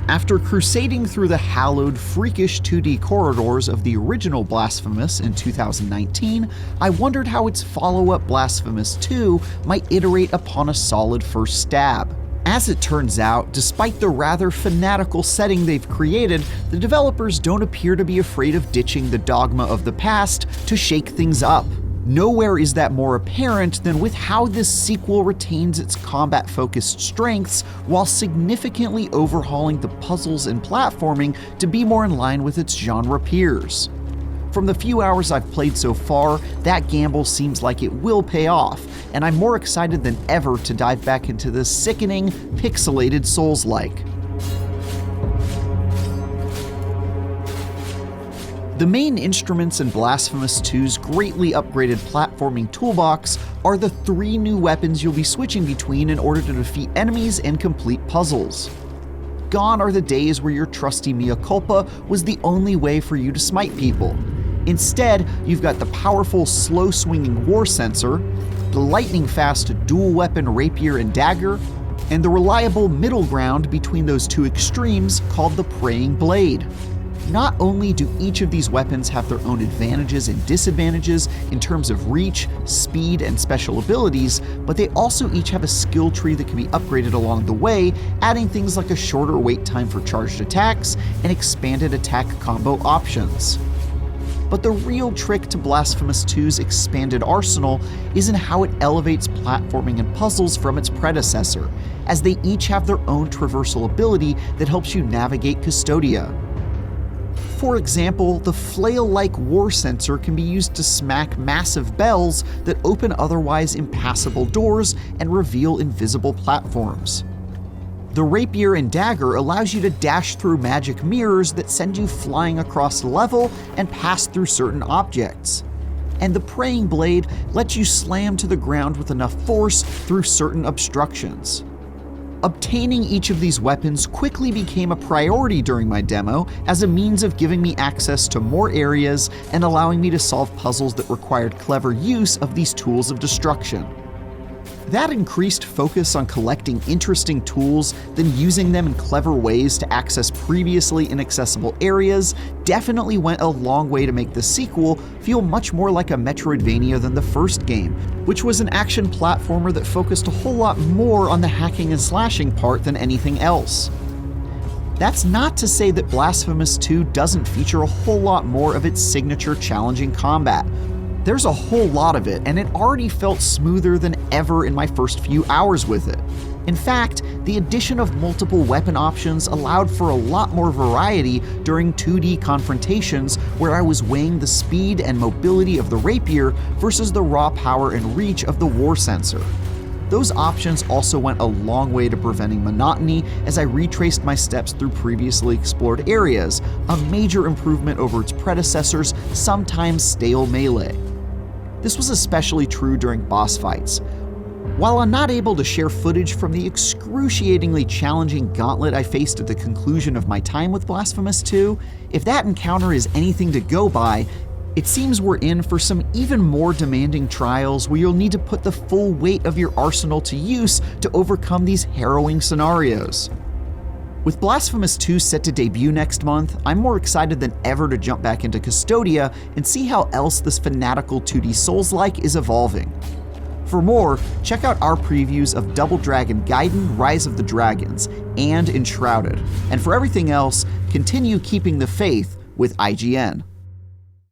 After crusading through the hallowed, freakish 2D corridors of the original Blasphemous in 2019, I wondered how its follow-up Blasphemous 2 might iterate upon a solid first stab. As it turns out, despite the rather fanatical setting they've created, the developers don't appear to be afraid of ditching the dogma of the past to shake things up. Nowhere is that more apparent than with how this sequel retains its combat-focused strengths while significantly overhauling the puzzles and platforming to be more in line with its genre peers. From the few hours I've played so far, that gamble seems like it will pay off, and I'm more excited than ever to dive back into this sickening, pixelated Souls-like. The main instruments in Blasphemous 2's greatly upgraded platforming toolbox are the 3 new weapons you'll be switching between in order to defeat enemies and complete puzzles. Gone are the days where your trusty mea culpa was the only way for you to smite people. Instead, you've got the powerful, slow-swinging war sensor, the lightning-fast dual-weapon rapier and dagger, and the reliable middle ground between those two extremes called the praying blade. Not only do each of these weapons have their own advantages and disadvantages in terms of reach, speed, and special abilities, but they also each have a skill tree that can be upgraded along the way, adding things like a shorter wait time for charged attacks and expanded attack combo options. But the real trick to Blasphemous 2's expanded arsenal is in how it elevates platforming and puzzles from its predecessor, as they each have their own traversal ability that helps you navigate Custodia. For example, the flail-like war sensor can be used to smack massive bells that open otherwise impassable doors and reveal invisible platforms. The rapier and dagger allows you to dash through magic mirrors that send you flying across the level and pass through certain objects. And the praying blade lets you slam to the ground with enough force through certain obstructions. Obtaining each of these weapons quickly became a priority during my demo as a means of giving me access to more areas and allowing me to solve puzzles that required clever use of these tools of destruction. That increased focus on collecting interesting tools, then using them in clever ways to access previously inaccessible areas, definitely went a long way to make the sequel feel much more like a Metroidvania than the first game, which was an action platformer that focused a whole lot more on the hacking and slashing part than anything else. That's not to say that Blasphemous 2 doesn't feature a whole lot more of its signature challenging combat. There's a whole lot of it, and it already felt smoother than ever in my first few hours with it. In fact, the addition of multiple weapon options allowed for a lot more variety during 2D confrontations where I was weighing the speed and mobility of the rapier versus the raw power and reach of the war sensor. Those options also went a long way to preventing monotony as I retraced my steps through previously explored areas, a major improvement over its predecessor's sometimes stale melee. This was especially true during boss fights. While I'm not able to share footage from the excruciatingly challenging gauntlet I faced at the conclusion of my time with Blasphemous 2, if that encounter is anything to go by, it seems we're in for some even more demanding trials where you'll need to put the full weight of your arsenal to use to overcome these harrowing scenarios. With Blasphemous 2 set to debut next month, I'm more excited than ever to jump back into Custodia and see how else this fanatical 2D Souls-like is evolving. For more, check out our previews of Double Dragon Gaiden: Rise of the Dragons and Enshrouded. And for everything else, continue keeping the faith with IGN.